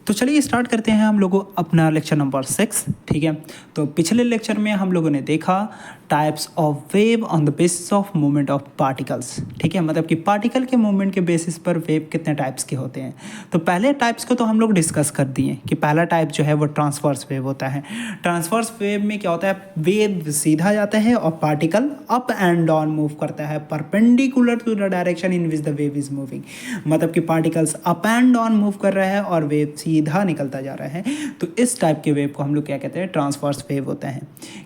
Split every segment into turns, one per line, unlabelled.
तो चलिए स्टार्ट करते हैं हम लोगों अपना लेक्चर नंबर 6। ठीक है, तो पिछले लेक्चर में हम लोगों ने देखा types of wave on the basis of movement of particles. ठीक है, मतलब कि पार्टिकल के मूवमेंट के बेसिस पर वेव कितने टाइप्स के होते हैं। तो पहले टाइप्स को तो हम लोग डिस्कस कर दिए कि पहला टाइप जो है वो ट्रांसवर्स वेव होता है। ट्रांसवर्स वेव में क्या होता है, वेव सीधा जाता है और particle up and down move करता है perpendicular to the direction in which the wave is moving. मतलब कि particles up and down move कर रहा है और वेव सीधा निकलता जा रहा है। तो इस टाइप के वेव को हम लोग क्या कहते हैं, ट्रांसवर्स वेव होता है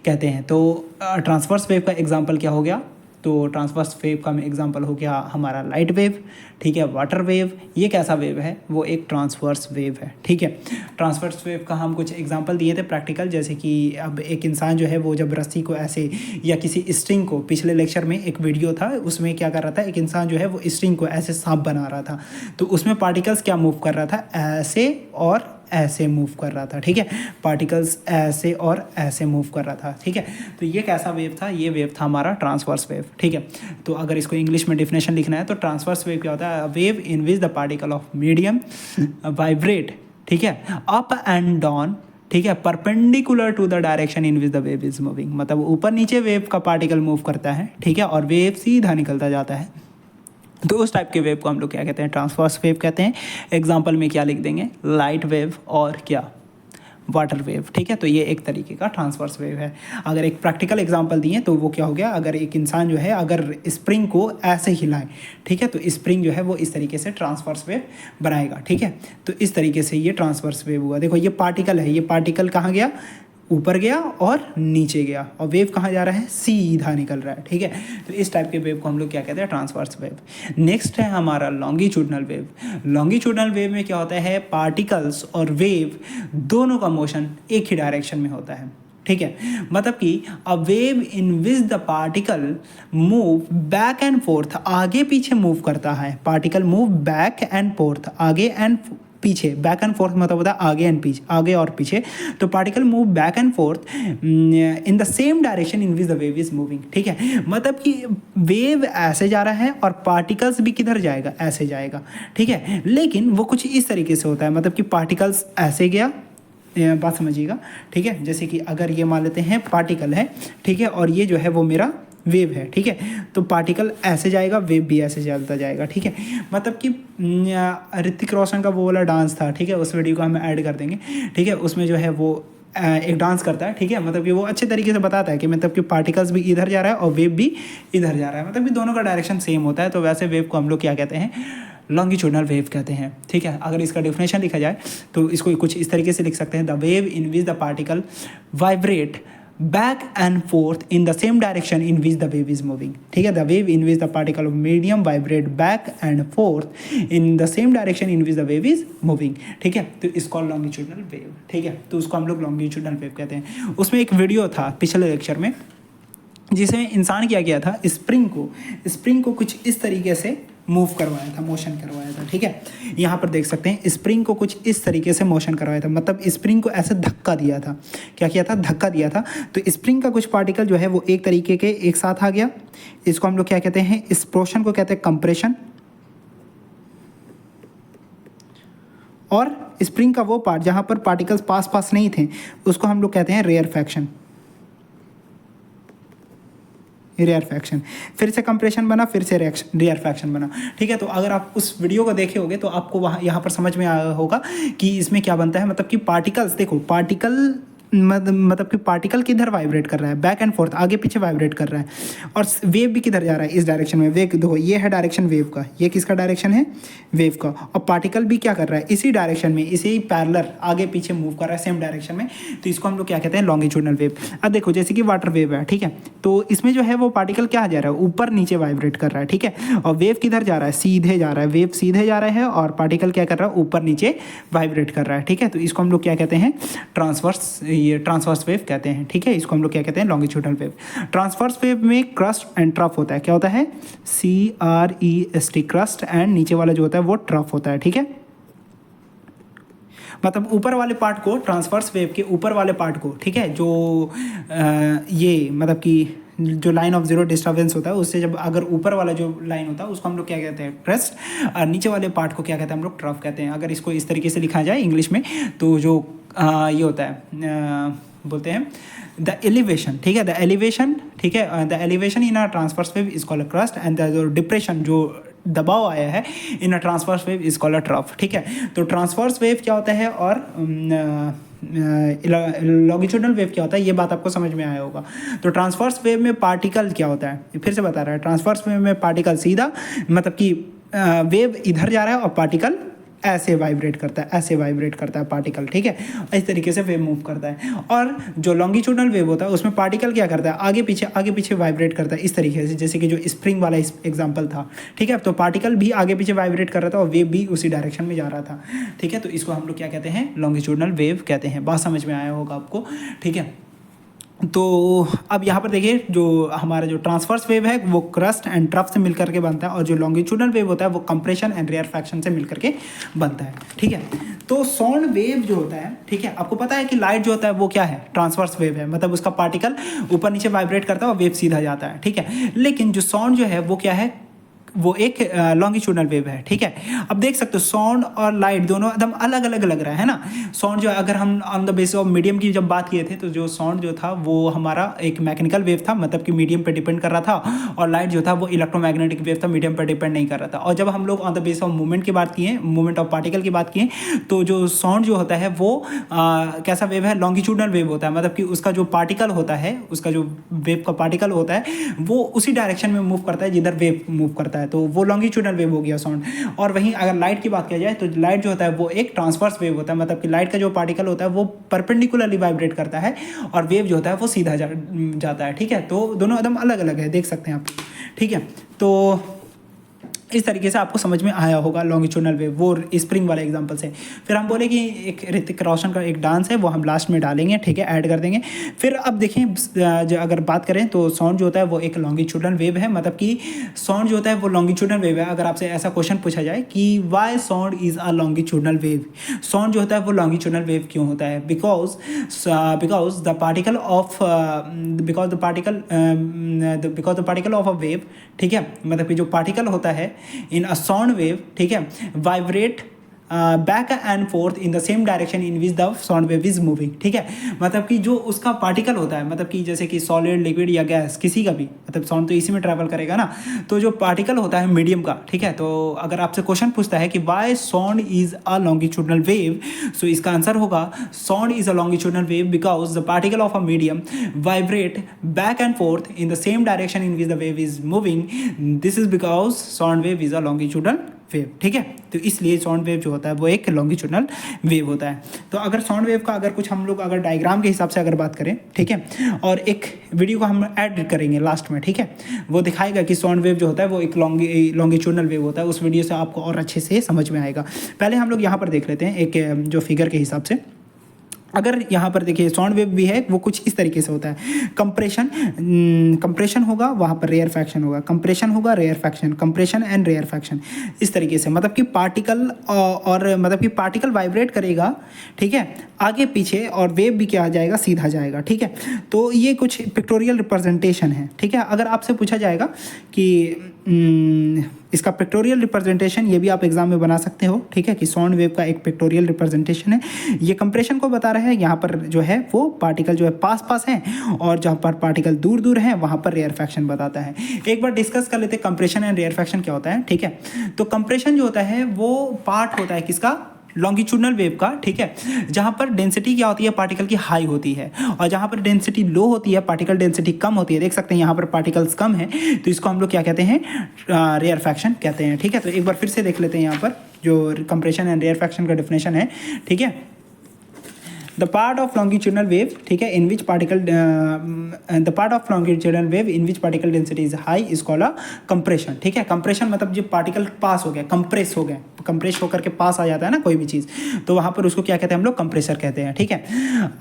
कहते हैं। तो ट्रांसवर्स वेव का एग्जांपल क्या हो गया, तो ट्रांसवर्स वेव का एग्जांपल हो गया हमारा लाइट वेव। ठीक है, वाटर वेव, ये कैसा वेव है, वो एक ट्रांसवर्स वेव है। ठीक है, ट्रांसवर्स वेव का हम कुछ एग्जांपल दिए थे प्रैक्टिकल, जैसे कि अब एक इंसान जो है वो जब रस्सी को ऐसे या किसी स्ट्रिंग को, पिछले लेक्चर में एक वीडियो था उसमें क्या कर रहा था, एक इंसान जो है वो स्ट्रिंग को ऐसे सांप बना रहा था। तो उसमें पार्टिकल्स क्या मूव कर रहा था, ऐसे और ऐसे मूव कर रहा था। ठीक है, पार्टिकल्स ऐसे और ऐसे मूव कर रहा था। ठीक है, तो ये कैसा वेव था, ये वेव था हमारा ट्रांसवर्स वेव। ठीक है, तो अगर इसको इंग्लिश में डेफिनेशन लिखना है तो ट्रांसवर्स वेव क्या होता है, wave in which the particle of medium vibrate, ठीक है, अप एंड डाउन, ठीक है, perpendicular to the direction in which the wave is moving. मतलब ऊपर नीचे वेव का पार्टिकल मूव करता है, ठीक है, और वेव सीधा निकलता जाता है। तो उस टाइप के वेव को हम लोग क्या कहते हैं, ट्रांसवर्स वेव कहते हैं। एग्जाम्पल में क्या लिख देंगे, लाइट वेव और क्या, वाटर वेव। ठीक है, तो ये एक तरीके का ट्रांसवर्स वेव है। अगर एक प्रैक्टिकल एग्जांपल दिए तो वो क्या हो गया, अगर एक इंसान जो है अगर स्प्रिंग को ऐसे हिलाए, ठीक है, तो स्प्रिंग जो है वो इस तरीके से ट्रांसवर्स वेव बनाएगा। ठीक है, तो इस तरीके से ये ट्रांसवर्स वेव हुआ। देखो ये पार्टिकल है, ये पार्टिकल कहाँ गया, ऊपर गया और नीचे गया, और वेव कहाँ जा रहा है, सीधा निकल रहा है। ठीक है, तो इस टाइप के वेव को हम लोग क्या कहते हैं, ट्रांसवर्स वेव। नेक्स्ट है हमारा लॉन्गिट्यूडनल वेव। लॉन्गिट्यूडनल वेव में क्या होता है, पार्टिकल्स और वेव दोनों का मोशन एक ही डायरेक्शन में होता है। ठीक है, मतलब कि a wave in which the particle move back and fourth, आगे पीछे मूव करता है। Particle move back and fourth, आगे एंड पीछे, बैक एंड फोर्थ मतलब होता है आगे एंड पीछे, आगे और पीछे। तो particle move back and forth in the same direction in which the wave is moving. ठीक है, मतलब कि वेव ऐसे जा रहा है और पार्टिकल्स भी किधर जाएगा, ऐसे जाएगा। ठीक है, लेकिन वो कुछ इस तरीके से होता है, मतलब कि पार्टिकल्स ऐसे गया, बात समझिएगा। ठीक है, जैसे कि अगर ये मान लेते हैं पार्टिकल है, ठीक है, और ये जो है वो मेरा वेव है। ठीक है, तो पार्टिकल ऐसे जाएगा, वेव भी ऐसे चलता जाएगा। ठीक है, मतलब कि ऋतिक रोशन का वो वाला डांस था, ठीक है, उस वीडियो को हम ऐड कर देंगे। ठीक है, उसमें जो है वो एक डांस करता है। ठीक है, मतलब कि वो अच्छे तरीके से बताता है कि मतलब कि पार्टिकल्स भी इधर जा रहा है और वेव भी इधर जा रहा है, मतलब कि दोनों का डायरेक्शन सेम होता है। तो वैसे वेव को हम लोग क्या कहते हैं, लॉन्गिट्यूडनल वेव कहते हैं। ठीक है, अगर इसका डेफिनेशन लिखा जाए तो इसको कुछ इस तरीके से लिख सकते हैं, the wave in which the particle vibrate back and forth in the same direction in which the wave is moving. ठीक है, the wave in which the particle of medium vibrate back and forth in the same direction in which the wave is moving. ठीक है, तो इसको longitudinal wave। ठीक है, तो उसको हम लोग longitudinal wave कहते हैं। उसमें एक वीडियो था पिछले लेक्चर में जिसमें इंसान क्या किया था, स्प्रिंग को कुछ इस तरीके से मूव करवाया था, मोशन करवाया था। ठीक है, यहाँ पर देख सकते हैं स्प्रिंग को कुछ इस तरीके से मोशन करवाया था, मतलब स्प्रिंग को ऐसे धक्का दिया था। क्या किया था, धक्का दिया था। तो स्प्रिंग का कुछ पार्टिकल जो है वो एक तरीके के एक साथ आ गया। इसको हम लोग क्या कहते हैं, इस पोर्शन को कहते हैं कंप्रेशन, और स्प्रिंग का वो पार्ट जहाँ पर पार्टिकल्स पास नहीं थे उसको हम लोग कहते हैं रेयरफैक्शन। रेयरफैक्शन, फिर से कंप्रेशन बना, फिर से रेयरफैक्शन बना। ठीक है, तो अगर आप उस वीडियो को देखे होगे तो आपको वहाँ यहाँ पर समझ में आया होगा कि इसमें क्या बनता है। मतलब कि पार्टिकल्स, देखो पार्टिकल मतलब कि पार्टिकल किधर वाइब्रेट कर रहा है, बैक एंड फोर्थ, आगे पीछे वाइब्रेट कर रहा है, और वेव भी किधर जा रहा है, इस डायरेक्शन में। वेव देखो, ये है डायरेक्शन वेव का, ये किसका डायरेक्शन है, वेव का, और पार्टिकल भी क्या कर रहा है, इसी डायरेक्शन में, इसी पैरेलल आगे पीछे मूव कर रहा है, सेम डायरेक्शन में। तो इसको हम लोग क्या कहते हैं, लॉन्गिट्यूडनल वेव। अब देखो जैसे कि वाटर वेव है, ठीक है, तो इसमें जो है वो पार्टिकल क्या जा रहा है, ऊपर नीचे वाइब्रेट कर रहा है। ठीक है, और वेव किधर जा रहा है, सीधे जा रहा है, वेव सीधे जा रहा है और पार्टिकल क्या कर रहा है, ऊपर नीचे वाइब्रेट कर रहा है। ठीक है, तो इसको हम लोग क्या कहते हैं, ट्रांसवर्स वेव कहते हैं। ठीक है, इसको हम लोग क्या कहते हैं, लॉन्गिट्यूडनल वेव। ट्रांसवर्स वेव में क्रस्ट एंड ट्रफ होता है। क्या होता है, CREST, क्रस्ट, एंड नीचे वाला जो होता है वो ट्रफ होता है। ठीक है, मतलब ऊपर वाले पार्ट को, ट्रांसवर्स वेव के ऊपर वाले पार्ट को, ठीक है, जो ये मतलब कि जो लाइन ऑफ जीरो डिस्टर्बेंस होता है उससे जब अगर ऊपर वाला जो लाइन होता है उसको हम लोग क्या कहते हैं, क्रेस्ट, और नीचे वाले पार्ट को क्या कहते हैं हम लोग, ट्रफ कहते हैं। अगर इसको इस तरीके से लिखा जाए इंग्लिश में तो जो ये होता है बोलते हैं द एलिवेशन, ठीक है, द एलिवेशन, ठीक है, the elevation in a transverse wave is called a crest and the depression जो दबाव आया है in a transverse wave is called a trough, ठीक है। तो ट्रांसवर्स वेव क्या होता है और लॉन्गिट्यूडनल वेव क्या होता है, ये बात आपको समझ में आया होगा। तो ट्रांसवर्स वेव में पार्टिकल क्या होता है, फिर से बता रहा है, ट्रांसवर्स वेव में पार्टिकल सीधा मतलब कि वेव इधर जा रहा है और पार्टिकल ऐसे वाइब्रेट करता है, ऐसे वाइब्रेट करता है पार्टिकल, ठीक है, इस तरीके से वेव मूव करता है। और जो लॉन्गिट्यूडनल वेव होता है उसमें पार्टिकल क्या करता है, आगे पीछे वाइब्रेट करता है इस तरीके से, जैसे कि जो स्प्रिंग वाला एग्जांपल था, ठीक है। तो पार्टिकल भी आगे पीछे वाइब्रेट कर रहा था और वेव भी उसी डायरेक्शन में जा रहा था, ठीक है। तो इसको हम लोग क्या कहते हैं, लॉन्गिट्यूडनल वेव कहते हैं। बात समझ में आया होगा आपको, ठीक है। तो अब यहाँ पर देखिए जो हमारा जो ट्रांसवर्स वेव है वो क्रस्ट एंड ट्रफ से मिलकर के बनता है, और जो लॉन्गिट्यूडनल वेव होता है वो कंप्रेशन एंड रेयरफैक्शन से मिलकर के बनता है, ठीक है। तो साउंड वेव जो होता है, ठीक है, आपको पता है कि लाइट जो होता है वो क्या है, ट्रांसवर्स वेव है, मतलब उसका पार्टिकल ऊपर नीचे वाइब्रेट करता है और वेव सीधा जाता है, ठीक है। लेकिन जो साउंड जो है वो क्या है, वो एक लॉन्गिट्यूडनल वेव है, ठीक है। अब देख सकते हो साउंड और लाइट दोनों एकदम अलग अलग लग रहा है ना। साउंड जो अगर हम on the basis of medium की जब बात किए थे तो जो साउंड जो था वो हमारा एक मैकेनिकल वेव था, मतलब कि मीडियम पे डिपेंड कर रहा था, और लाइट जो था वो इलेक्ट्रोमैग्नेटिक वेव था, मीडियम पर डिपेंड नहीं कर रहा था। और जब हम लोग on the basis of movement की बात किए, मूवमेंट ऑफ पार्टिकल की बात किए, तो जो साउंड जो होता है वो कैसा वेव है, लॉन्गिट्यूडनल वेव होता है, मतलब कि उसका जो पार्टिकल होता है, उसका जो वेव का पार्टिकल होता है वो उसी डायरेक्शन में मूव करता है जिधर वेव मूव करता है, तो वो लॉन्गिट्यूडनल वेव हो गया साउंड। और वहीं अगर लाइट की बात किया जाए तो लाइट जो होता है वो एक ट्रांसवर्स वेव होता है, मतलब कि लाइट का जो पार्टिकल होता है वो परपेंडिकुलरली वाइब्रेट करता है और वेव जो होता है वो सीधा जाता है, ठीक है। तो दोनों एकदम अलग अलग है, देख सकते हैं आप, ठीक है। तो इस तरीके से आपको समझ में आया होगा लॉन्गिट्यूडनल वेव, वो स्प्रिंग वाले एग्जांपल से। फिर हम बोले कि एक ऋतिक रोशन का एक डांस है वो हम लास्ट में डालेंगे, ठीक है, ऐड कर देंगे। फिर अब देखें अगर बात करें तो साउंड जो होता है वो एक लॉन्गिट्यूडनल वेव है, मतलब कि साउंड जो होता है वो लॉन्गिट्यूडनल वेव है। अगर आपसे ऐसा क्वेश्चन पूछा जाए कि why sound is a longitudinal wave, sound जो होता है वो लॉन्गिट्यूडनल वेव क्यों होता है, because the particle of a wave, ठीक है, मतलब कि जो पार्टिकल होता है in a sound wave, ठीक है, vibrate back and forth in the same direction in which the sound wave is moving, ठीक है। मतलब कि जो उसका पार्टिकल होता है, मतलब कि जैसे कि सॉलिड, लिक्विड या गैस, किसी का भी, मतलब साउंड तो इसी में ट्रैवल करेगा ना, तो जो पार्टिकल होता है मीडियम का, ठीक है। तो अगर आपसे क्वेश्चन पूछता है कि why sound is a longitudinal wave, so इसका आंसर होगा sound is a longitudinal wave because the particle of a medium vibrate back and forth in the same direction in which the wave is moving, this is because sound wave is a longitudinal wave, ठीक है। तो इसलिए sound wave जो होता है वो एक longitudinal wave होता है। तो अगर साउंड वेव का अगर कुछ हम लोग अगर डायग्राम के हिसाब से अगर बात करें, ठीक है, और एक वीडियो को हम ऐड करेंगे लास्ट में, ठीक है, वो दिखाएगा कि साउंड वेव जो होता है वो एक लॉन्गिट्यूडनल वेव होता है, उस वीडियो से आपको और अच्छे से समझ में आएगा। पहले हम लोग यहाँ पर देख लेते हैं एक जो फिगर के हिसाब से। अगर यहाँ पर देखिए साउंड वेव भी है, वो कुछ इस तरीके से होता है, कंप्रेशन होगा, वहाँ पर रेयर फैक्शन होगा, कंप्रेशन होगा, rarefaction, compression and rarefaction, इस तरीके से। मतलब कि पार्टिकल और मतलब कि पार्टिकल वाइब्रेट करेगा, ठीक है, आगे पीछे, और वेव भी क्या आ जाएगा, सीधा जाएगा, ठीक है। तो ये कुछ पिक्टोरियल रिप्रेजेंटेशन है, ठीक है। अगर आपसे पूछा जाएगा कि इसका पिक्टोरियल रिप्रेजेंटेशन, ये भी आप एग्जाम में बना सकते हो, ठीक है, कि साउंड वेव का एक पिक्टोरियल रिप्रेजेंटेशन है, ये कंप्रेशन को बता रहा है। यहाँ पर जो है वो पार्टिकल जो है पास पास हैं, और जहाँ पर पार्टिकल दूर दूर हैं वहाँ पर रेयर फैक्शन बताता है। एक बार डिस्कस कर लेते हैं कंप्रेशन एंड रेयर फैक्शन क्या होता है, ठीक है। तो कंप्रेशन जो होता है वो पार्ट होता है किसका, लॉन्गिट्यूडनल वेव का, ठीक है, जहाँ पर डेंसिटी क्या होती है, पार्टिकल की हाई होती है, और जहाँ पर डेंसिटी लो होती है, पार्टिकल डेंसिटी कम होती है। देख सकते हैं यहाँ पर पार्टिकल्स कम है, तो इसको हम लोग क्या कहते हैं, रेयर फैक्शन कहते हैं, ठीक है। तो एक बार फिर से देख लेते हैं यहाँ पर जो कंप्रेशन एंड रेयर फैक्शन का डेफिनेशन है, ठीक है। The part of longitudinal wave, ठीक है, in which particle the part of longitudinal wave in which particle density is high is called a compression, ठीक है। कंप्रेशन मतलब जब पार्टिकल पास हो गया, कंप्रेस हो गए, कंप्रेस होकर के पास आ जाता है ना कोई भी चीज़, तो वहाँ पर उसको क्या कहते हैं हम लोग, कंप्रेसर कहते हैं, ठीक है।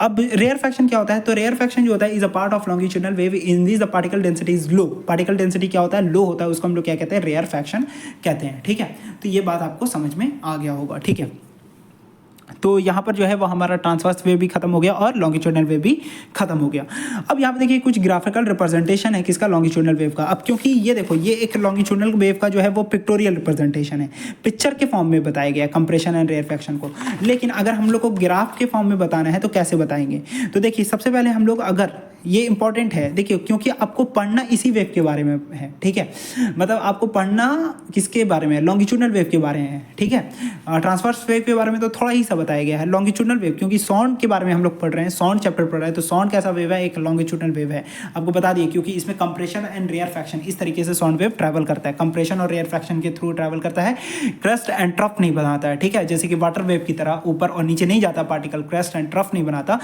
अब रेयर फैक्शन क्या होता है, तो रेयर फैक्शन जो होता है is a part of longitudinal wave in which the particle density is low, particle density क्या होता है, लो होता है, उसको हम लोग क्या कहते हैं, रेयर फैक्शन कहते हैं, ठीक है। तो ये बात आपको समझ में आ गया होगा, ठीक है। तो यहाँ पर जो है वो हमारा ट्रांसवर्स वेव भी खत्म हो गया और लॉन्गिट्यूडनल वेव भी खत्म हो गया। अब यहाँ पे देखिए कुछ ग्राफिकल रिप्रेजेंटेशन है किसका, लॉन्गिट्यूडनल वेव का। अब क्योंकि ये देखो ये एक लॉन्गिट्यूडनल वेव का जो है वो पिक्टोरियल रिप्रेजेंटेशन है, पिक्चर के फॉर्म में बताया गया कंप्रेशन एंड रेयरफैक्शन को। लेकिन अगर हम लोग को ग्राफ के फॉर्म में बताना है तो कैसे बताएंगे, तो देखिए सबसे पहले हम लोग, अगर ये इंपॉर्टेंट है देखिए, क्योंकि आपको पढ़ना इसी वेव के बारे में है, ठीक है, मतलब आपको पढ़ना किसके बारे में है, लॉन्गिट्यूडनल वेव के बारे में है, ठीक है। ट्रांसवर्स वेव के बारे में तो थोड़ा ही सा बताया गया है, लॉन्गिट्यूडनल वेव क्योंकि साउंड के बारे में हम लोग पढ़ रहे हैं, साउंड चैप्टर पढ़ रहे हैं, तो साउंड कैसा वेव है, एक लॉन्गिट्यूडनल वेव है। आपको बता दिए क्योंकि इसमें कंप्रेशन एंड रेयरफैक्शन इस तरीके से साउंड वेव ट्रैवल करता है, कंप्रेशन और रेयरफैक्शन के थ्रू ट्रैवल करता है, क्रस्ट एंड ट्रफ नहीं बनाता है, ठीक है, जैसे कि वाटर वेव की तरह ऊपर और नीचे नहीं जाता पार्टिकल, क्रस्ट एंड ट्रफ नहीं बनाता।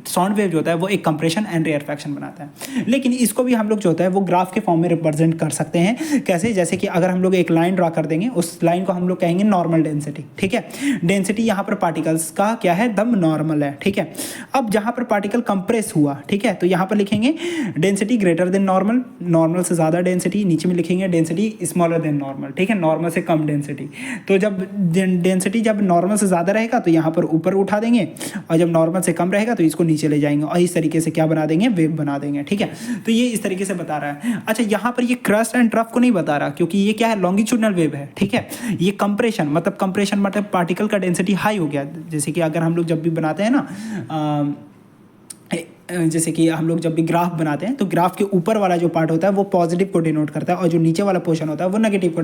साउंड वेव जो होता है वो एक कंप्रेशन एंड रेयरफैक्शन बनाता है। लेकिन इसको भी हम लोग जो होता है वो ग्राफ के फॉर्म में रिप्रेजेंट कर सकते हैं। कैसे, जैसे कि अगर हम लोग एक लाइन ड्रा कर देंगे, उस लाइन को हम लोग कहेंगे नॉर्मल डेंसिटी, ठीक है। डेंसिटी यहाँ पर पार्टिकल्स का क्या है, दम नॉर्मल है, ठीक है। अब जहाँ पर पार्टिकल कंप्रेस हुआ, ठीक है, तो यहाँ पर लिखेंगे density greater than normal, normal से ज़्यादा डेंसिटी, नीचे में लिखेंगे डेंसिटी स्मॉलर देन नॉर्मल, ठीक है, नॉर्मल से कम डेंसिटी। तो जब डेंसिटी जब नॉर्मल से ज़्यादा रहेगा तो यहाँ पर ऊपर उठा देंगे, और जब नॉर्मल से कम रहेगा तो इसको नीचे ले जाएंगे, और इस तरीके से क्या बना देंगे, वेव बना देंगे, ठीक है। तो ये इस तरीके से बता रहा है। अच्छा, यहाँ पर ये क्रस्ट एंड ट्रफ को नहीं बता रहा क्योंकि ये क्या है, लॉन्गिट्यूडनल वेव है, ठीक है। ये कंप्रेशन मतलब पार्टिकल का डेंसिटी हाई हो गया, जैसे कि अगर हम लोग जब भी बनाते हैं ना, जैसे कि हम लोग जब भी ग्राफ बनाते हैं तो ग्राफ के ऊपर वाला जो पार्ट होता है वो पॉजिटिव को डिनोट करता है, और जो नीचे वाला पोर्शन होता है वो नेगेटिव को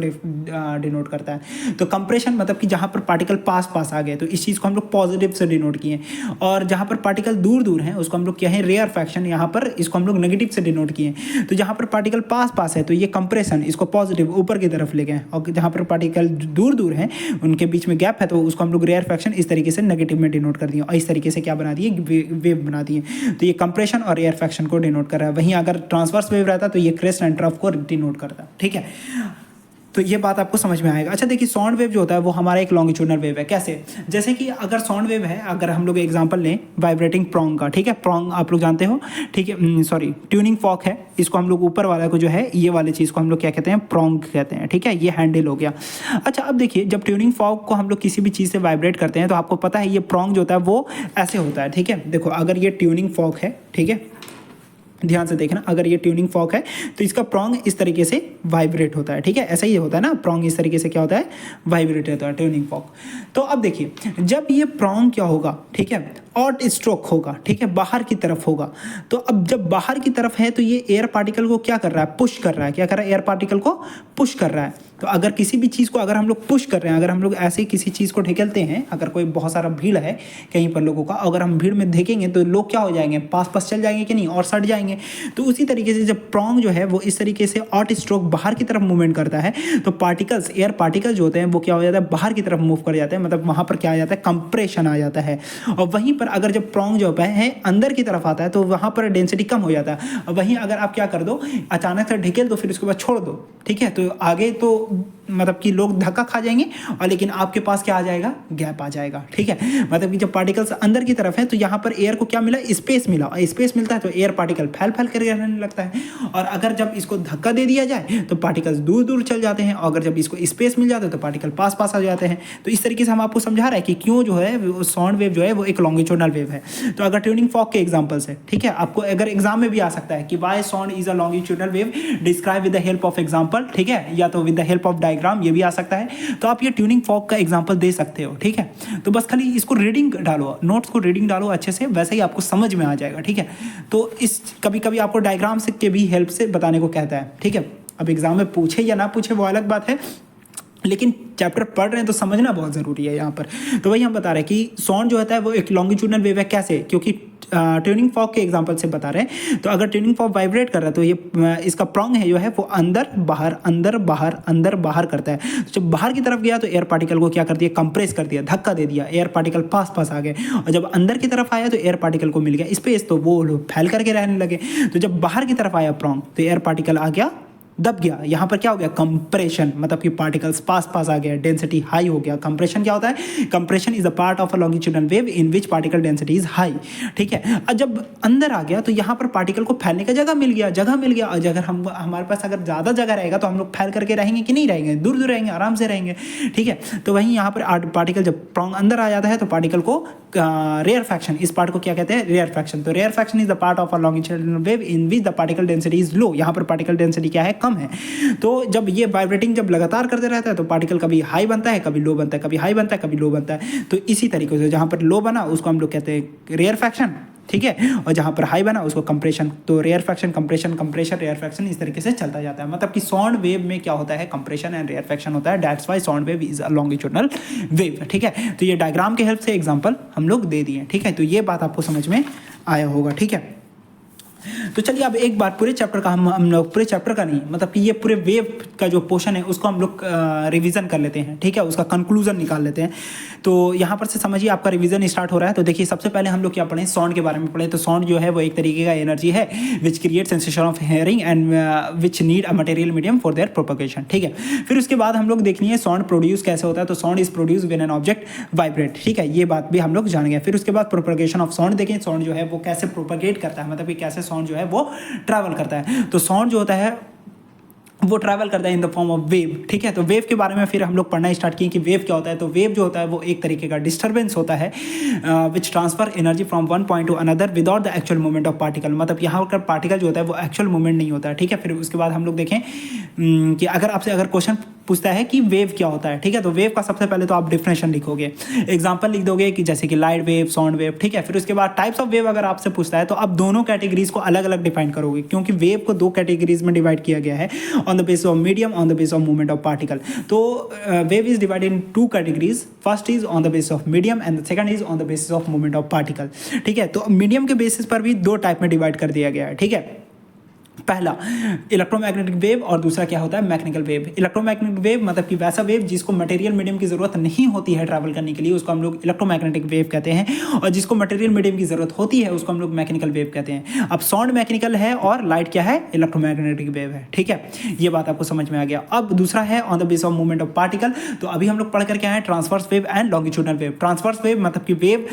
डिनोट करता है। तो कंप्रेशन मतलब कि जहाँ पर पार्टिकल पास पास आ गए तो इस चीज़ को हम लोग पॉजिटिव से डिनोट किए, और जहाँ पर पार्टिकल दूर दूर हैं उसको हम लोग क्या है, रेयरफैक्शन, यहाँ पर इसको हम लोग नेगेटिव से डिनोट किए। तो जहाँ पर पार्टिकल पास पास है तो ये कंप्रेशन, इसको पॉजिटिव ऊपर की तरफ ले गए, और जहाँ पर पार्टिकल दूर दूर हैं उनके बीच में गैप है तो उसको हम लोग रेयरफैक्शन इस तरीके से नेगेटिव में डिनोट कर दिए, और इस तरीके से क्या बना दिए, वेव बना दिए। तो ये कंप्रेशन और रेयरफैक्शन को डिनोट कर रहा है। वहीं अगर ट्रांसवर्स वेव रहता तो ये क्रेस्ट एंड ट्रफ को डिनोट करता, ठीक है। तो ये बात आपको समझ में आएगा। अच्छा देखिए, साउंड वेव जो होता है वो हमारा एक लॉन्गिट्यूडनल वेव है। कैसे, जैसे कि अगर साउंड वेव है, अगर हम लोग एग्जांपल लें वाइब्रेटिंग प्रोंग का, ठीक है, प्रोंग आप लोग जानते हो, ठीक है, सॉरी ट्यूनिंग फॉक है, इसको हम लोग ऊपर वाला को जो है ये वाली चीज़ को हम लोग क्या कहते हैं, प्रोंग कहते हैं, ठीक है, ये हैंडल हो गया। अच्छा, अब देखिए जब ट्यूनिंग फॉक को हम लोग किसी भी चीज़ से वाइब्रेट करते हैं तो आपको पता है ये प्रोंग जो होता है वो ऐसे होता है, ठीक है। देखो अगर ये ट्यूनिंग फॉक है, ठीक है, ध्यान से देखना, अगर ये ट्यूनिंग फॉक है तो इसका प्रोंग इस तरीके से वाइब्रेट होता है, ठीक है, ऐसा ही होता है ना, प्रोंग इस तरीके से क्या होता है, वाइब्रेट होता है ट्यूनिंग फॉक। तो अब देखिए जब ये प्रोंग क्या होगा, ठीक है, ऑट स्ट्रोक होगा, ठीक है, बाहर की तरफ होगा। तो अब जब बाहर की तरफ है तो ये एयर पार्टिकल को क्या कर रहा है, पुश कर रहा है, क्या कर रहा है, एयर पार्टिकल को पुश कर रहा है। तो अगर किसी भी चीज़ को अगर हम लोग पुश कर रहे हैं, अगर हम लोग ऐसे किसी चीज़ को ढकेलते हैं, अगर कोई बहुत सारा भीड़ है कहीं पर लोगों का, अगर हम भीड़ में देखेंगे तो लोग क्या हो जाएंगे, पास पास चल जाएंगे कि नहीं, और सट जाएंगे। तो उसी तरीके से जब प्रोंग जो है वो इस तरीके से ऑट स्ट्रोक बाहर की तरफ मूवमेंट करता है तो पार्टिकल्स, एयर पार्टिकल जो होते हैं वो क्या हो जाता है, बाहर की तरफ मूव कर जाते हैं, मतलब वहाँ पर क्या आ जाता है, कंप्रेशन आ जाता है। और वहीं पर अगर जब प्रोंग जो है अंदर की तरफ आता है तो वहाँ पर डेंसिटी कम हो जाता है। और वहीं अगर आप क्या कर दो, अचानक से ढकेल दो फिर उसके बाद छोड़ दो, ठीक है, तो आगे तो मतलब कि लोग धक्का खा जाएंगे, और लेकिन आपके पास क्या आ जाएगा, गैप आ जाएगा, ठीक है। मतलब कि जब पार्टिकल्स अंदर की तरफ है तो यहाँ पर एयर को क्या मिला, स्पेस मिला, और स्पेस मिलता है तो एयर पार्टिकल फैल फैल कर रहने लगता है। और अगर जब इसको धक्का दे दिया जाए तो पार्टिकल्स दूर दूर चल जाते हैं, और अगर जब इसको स्पेस मिल जाता है तो पार्टिकल पास पास आ जाते हैं। तो इस तरीके से हम आपको समझा रहे हैं कि क्यों जो है साउंड वेव जो है वो एक लॉन्गिट्यूडनल वेव है। तो अगर ट्यूनिंग फॉक के एग्जांपल्स है, ठीक है, आपको अगर एग्जाम में भी आ सकता है कि why sound is a longitudinal wave, describe with the help of example, ठीक है, या तो with the help of diagram, ये भी आ सकता है। तो आप ये ट्यूनिंग फॉक का एग्जांपल दे सकते हो, ठीक है। तो बस खाली इसको रीडिंग डालो, नोट्स को रीडिंग डालो अच्छे से, वैसे ही आपको समझ में आ जाएगा, ठीक है। तो इस कभी कभी आपको डायग्राम से के भी हेल्प से बताने को कहता है, ठीक है। अब एग्जाम में पूछे या ना पूछे वो अलग बात है, लेकिन चैप्टर पढ़ रहे हैं तो समझना बहुत ज़रूरी है यहाँ पर। तो वही हम बता रहे हैं कि साउंड जो होता है वो एक लॉन्गिट्यूडनल वेव है। कैसे, क्योंकि ट्यूनिंग फॉक के एग्जांपल से बता रहे हैं। तो अगर ट्यूनिंग फॉक वाइब्रेट कर रहा है तो ये इसका प्रोंग है जो है वो अंदर बाहर अंदर बाहर अंदर बाहर करता है। तो जब बाहर की तरफ गया तो एयर पार्टिकल को क्या कर दिया, कंप्रेस कर दिया, धक्का दे दिया, एयर पार्टिकल पास पास आ गए। और जब अंदर की तरफ आया तो एयर पार्टिकल को मिल गया स्पेस, तो वो फैल करके रहने लगे। तो जब बाहर की तरफ आया प्रोंग तो एयर पार्टिकल आ गया दब गया, यहाँ पर क्या हो गया, कंप्रेशन, मतलब कि पार्टिकल्स पास पास आ गया, डेंसिटी हाई हो गया। कंप्रेशन क्या होता है, compression is a part of a longitudinal wave in which particle density is high, ठीक है। और जब अंदर आ गया तो यहाँ पर पार्टिकल को फैलने का जगह मिल गया, और अगर हम हमारे पास अगर ज़्यादा जगह रहेगा तो हम लोग फैल करके रहेंगे कि नहीं रहेंगे, दूर दूर रहेंगे, आराम से रहेंगे, ठीक है। तो वहीं यहाँ पर पार्टिकल जब प्रॉन्ग अंदर आ जाता है तो पार्टिकल को रेयर फ्रैक्शन, इस पार्ट को क्या कहते हैं, रेयर फ्रैक्शन। तो rarefaction is the part of a longitudinal wave in which the particle density is low, यहाँ पर पार्टिकल डेंसिटी क्या है, कम है। तो जब ये वाइब्रेटिंग जब लगातार करते रहता है तो पार्टिकल कभी हाई बनता है, कभी लो बनता है, कभी हाई बनता है, कभी लो बनता है। तो इसी तरीके से जहाँ पर लो बना उसको हम लोग कहते हैं रेयर फ्रैक्शन, ठीक है, और जहाँ पर हाई बना उसको कंप्रेशन। तो rarefaction, compression, compression, rarefaction, इस तरीके से चलता जाता है। मतलब कि साउंड वेव में क्या होता है, कंप्रेशन एंड रेयर फ्रैक्शन होता है। That's why sound wave is a longitudinal wave, ठीक है। तो ये डायग्राम के हेल्प से एग्जांपल हम लोग दे दिए, ठीक है। तो ये बात आपको समझ में आया होगा, ठीक है। तो चलिए अब एक बार पूरे चैप्टर का हम लोग पूरे चैप्टर का नहीं, मतलब कि ये पूरे वेव का जो पोर्शन है उसको हम लोग रिवीजन कर लेते हैं, ठीक है, उसका कंक्लूजन निकाल लेते हैं। तो यहाँ पर से समझिए आपका रिवीजन स्टार्ट हो रहा है। तो देखिए सबसे पहले हम लोग क्या पढ़ें, साउंड के बारे में पढ़ें। तो साउंड जो है वो एक तरीके का एनर्जी है which create sensation of hearing and which need a material medium for their propagation, ठीक है। फिर उसके बाद हम लोग देखनी साउंड प्रोड्यूस कैसे होता है। तो sound is produce when an object vibrate, ठीक है, ये बात भी हम लोग जान गए। फिर उसके बाद प्रोपगेशन ऑफ साउंड देखें, साउंड जो है वो कैसे प्रोपगेट करता है, मतलब कि कैसे साउंड जो है वो ट्रैवल करता है। तो साउंड जो होता है वो ट्रैवल करता है in the form of wave, ठीक है। तो वेव के बारे में फिर हम लोग पढ़ना स्टार्ट किए कि वेव क्या होता है। तो वेव जो होता है वो एक तरीके का डिस्टर्बेंस होता है विच transfer energy from one point two another without the actual movement of particle, मतलब यहाँ पर पार्टिकल जो होता है वो एक्चुअल मूवमेंट नहीं होता है, ठीक है। फिर उसके बाद हम लोग देखें कि अगर आपसे अगर क्वेश्चन पूछता है कि वेव क्या होता है, ठीक है, तो वेव का सबसे पहले तो आप डिफिनेशन लिखोगे, एग्जांपल लिख दोगे कि जैसे कि लाइट वेव, साउंड वेव, ठीक है। फिर उसके बाद टाइप्स ऑफ वेव अगर आपसे पूछता है तो आप दोनों कैटेगरीज को अलग अलग डिफाइन करोगे, क्योंकि वेव को दो कैटेगरीज में डिवाइड किया गया है, on the basis of medium, on the basis of movement of particle. तो wave is divided in two categories, first is on the basis of medium and the second is on the basis of movement of particle, ठीक है। तो medium के basis पर भी दो type में divide कर दिया गया है, ठीक है। पहला इलेक्ट्रोमैग्नेटिक वेव और दूसरा क्या होता है, मैकेनिकल वेव। इलेक्ट्रोमैग्नेटिक वेव मतलब कि वैसा वेव जिसको मटेरियल मीडियम की जरूरत नहीं होती है ट्रैवल करने के लिए, उसको हम लोग इलेक्ट्रोमैग्नेटिक वेव कहते हैं, और जिसको मटेरियल मीडियम की जरूरत होती है उसको हम लोग मैकेनिकल वेव कहते हैं। अब साउंड मैकेनिकल है और लाइट क्या है, इलेक्ट्रोमैग्नेटिक वेव है, ठीक है। ये बात आपको समझ में आ गया। अब दूसरा है on the basis of movement of particle. तो अभी हम लोग पढ़ कर क्या है, transverse wave and longitudinal wave. Transverse wave मतलब कि वेव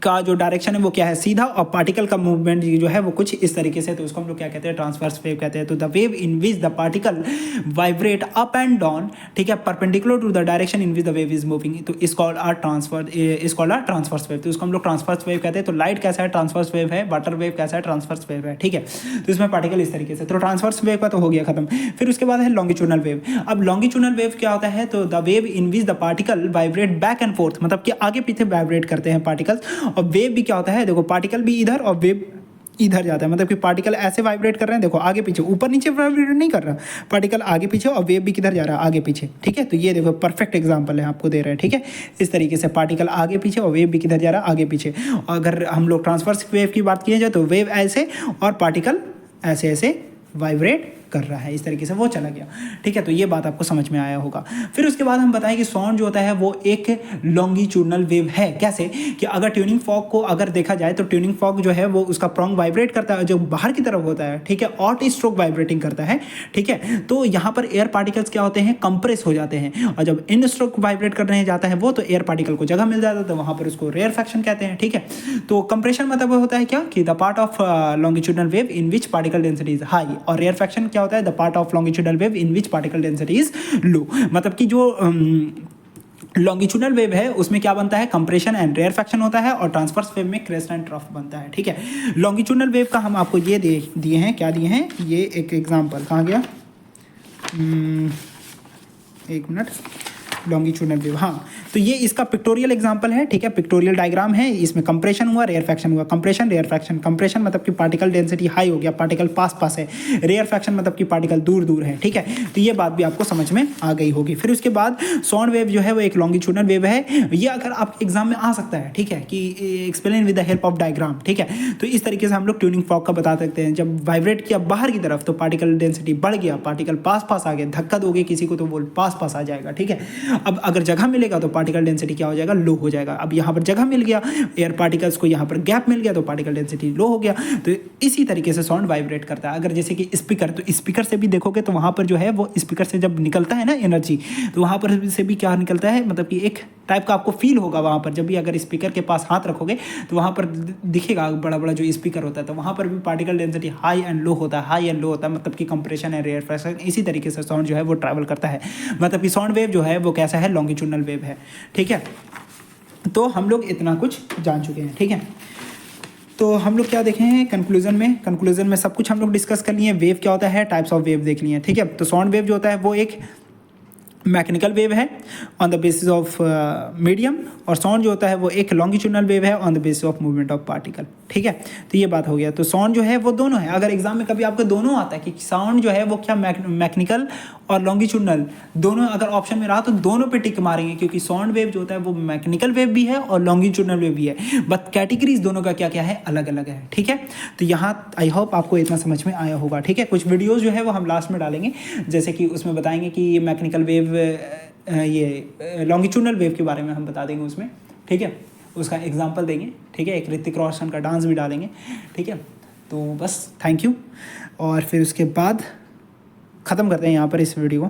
का जो डायरेक्शन है वो क्या है, सीधा, और पार्टिकल का मूवमेंट जो है वो कुछ इस तरीके से, तो उसको हम लोग क्या कहते हैं, ट्रांसवर्स वेव कहते हैं। तो the wave in which the particle vibrate up and down, ठीक है, perpendicular to the direction in which the wave is moving, तो इस कॉल्ड आर ट्रांसवर्स वेव। तो उसको हम लोग ट्रांसवर्स वेव कहते हैं। तो लाइट कैसा है, ट्रांसवर्स वेव है। वाटर वेव कैसा है, ट्रांसवर्स वेव है, ठीक है। तो इसमें पार्टिकल इस तरीके से, तो ट्रांसवर्स वेव का तो हो गया खत्म। फिर उसके बाद है लॉन्गिट्यूडनल वेव। अब लॉन्गिट्यूडनल वेव क्या होता है, तो the wave in which the particle vibrate back and fourth, मतलब कि आगे पीछे वाइब्रेट करते हैं पार्टिकल्स। और वेव भी क्या होता है, देखो पार्टिकल भी इधर और वेव इधर जाता है, मतलब कि पार्टिकल ऐसे वाइब्रेट कर रहे हैं, देखो आगे पीछे, ऊपर नीचे वाइब्रेट नहीं कर रहा, पार्टिकल आगे पीछे, और वेव भी किधर जा रहा है, आगे पीछे, ठीक है। तो ये देखो परफेक्ट एग्जांपल है आपको दे रहे हैं, ठीक है। इस तरीके से पार्टिकल आगे पीछे और वेव भी किधर जा रहा है, आगे पीछे। अगर हम लोग ट्रांसवर्स वेव की बात की जाए तो वेव ऐसे और पार्टिकल ऐसे ऐसे वाइब्रेट कर रहा है, इस तरीके से वो चला गया, ठीक है। तो ये बात आपको समझ में आया होगा। फिर उसके बाद हम बताएं कि साउंड जो होता है वो एक लॉन्गिट्यूडनल वेव है। कैसे कि अगर ट्यूनिंग फॉग को अगर देखा जाए तो ट्यूनिंग फॉग जो है वो उसका प्रॉन्ग वाइब्रेट करता है, जो बाहर की तरफ होता है, ठीक है, ऑट स्ट्रोक वाइब्रेटिंग करता है, ठीक है। तो यहाँ पर एयर पार्टिकल्स क्या होते हैं, कंप्रेस हो जाते हैं, और जब इन स्ट्रोक वाइब्रेट करने जाता है वो, तो एयर पार्टिकल को जगह मिल जाता है, तो वहाँ पर उसको रेयर फ्रैक्शन कहते हैं, ठीक है। तो कंप्रेशन मतलब होता है क्या कि the part of longitudinal wave in which particle density is high, और रेयर फ्रैक्शन क्या होता है, the part of longitudinal wave in which particle density is लो। मतलब कि जो लॉन्गिट्यूडनल वेव है उसमें क्या बनता है, कंप्रेशन एंड रेयर फ्रैक्शन होता है, और ट्रांसवर्स वेव में क्रेस्ट एंड ट्रफ बनता है, ठीक है। लॉन्गिट्यूडनल वेव का हम आपको ये दिए हैं, क्या दिए हैं, ये एक एग्जांपल, कहाँ गया, एक मिनट, लॉन्गिट्यूडनल वेव, हाँ। तो ये इसका पिक्टोरियल एग्जांपल है, ठीक है, पिक्टोरियल डायग्राम है। इसमें कंप्रेशन हुआ, रेयर फ्रैक्शन हुआ, कंप्रेशन रेयर फ्रैक्शन। कंप्रेशन मतलब कि पार्टिकल डेंसिटी हाई हो गया, पार्टिकल पास पास है। रेयर फ्रैक्शन मतलब कि पार्टिकल दूर दूर है, ठीक है। तो ये बात भी आपको समझ में आ गई होगी। फिर उसके बाद साउंड वेव जो है वो एक लॉन्गिट्यूडनल वेव है। ये अगर आपके एग्जाम में आ सकता है, ठीक है, कि explain with the help of diagram, ठीक है। तो इस तरीके से हम लोग ट्यूनिंग फॉग का बता सकते हैं। जब वाइब्रेट किया बाहर की तरफ तो पार्टिकल डेंसिटी बढ़ गया, पार्टिकल पास पास आ गया, धक्का दोगे किसी को तो वो पास पास आ जाएगा, ठीक है। अब अगर जगह मिलेगा तो पार्टिकल डेंसिटी क्या हो जाएगा, लो हो जाएगा। अब यहाँ पर जगह मिल गया, एयर पार्टिकल्स को यहाँ पर गैप मिल गया, तो पार्टिकल डेंसिटी लो हो गया। तो इसी तरीके से साउंड वाइब्रेट करता है। अगर जैसे कि स्पीकर, तो स्पीकर से भी देखोगे तो वहाँ पर जो है वो स्पीकर से जब निकलता है ना एनर्जी, तो वहाँ पर से भी क्या निकलता है, मतलब कि एक टाइप का आपको फील होगा वहाँ पर। जब भी अगर स्पीकर के पास हाथ रखोगे तो वहाँ पर दिखेगा बड़ा बड़ा जो स्पीकर होता है, तो वहाँ पर भी particle density high and low होता है, हाई एंड लो होता है, मतलब कि कंप्रेशन एंड रेयर प्रेशर। इसी तरीके से साउंड जो है वो ट्रैवल करता है। मतलब कि साउंड वेव जो है वो कैसा है, लॉन्गिट्यूडनल वेव है। ठीक है, तो हम लोग इतना कुछ जान चुके हैं। ठीक है, तो हम लोग क्या देखे हैं कंक्लूजन में सब कुछ हम लोग डिस्कस कर लिए। वेव क्या होता है, टाइप्स ऑफ वेव देख लिए। ठीक है, तो साउंड वेव जो होता है वो एक मैकेनिकल वेव है on the basis of medium, और साउंड जो होता है वो एक लॉन्गिट्यूडनल वेव है on the basis of movement of particle. ठीक है, तो ये बात हो गया। तो साउंड जो है वो दोनों है। अगर एग्जाम में कभी आपको दोनों आता है कि साउंड जो है वो क्या मैकेनिकल और लॉन्गिट्यूडनल, दोनों अगर ऑप्शन में रहा तो दोनों पे टिक मारेंगे, क्योंकि साउंड वेव जो होता है वो मैकेनिकल वेव भी है और लॉन्गिट्यूडनल वेव भी है, बट कैटेगरीज दोनों का क्या क्या है, अलग अलग है। ठीक है, तो यहाँ आई होप आपको इतना समझ में आया होगा। ठीक है, कुछ वीडियोज़ जो है वो हम लास्ट में डालेंगे, जैसे कि उसमें बताएंगे कि ये मैकेनिकल वेव, ये लॉन्गिट्यूडनल वेव के बारे में हम बता देंगे उसमें। ठीक है, उसका एग्जांपल देंगे। ठीक है, एक ऋतिक रोशन का डांस भी डालेंगे। ठीक है, तो बस थैंक यू, और फिर उसके बाद ख़त्म करते हैं यहाँ पर इस वीडियो को।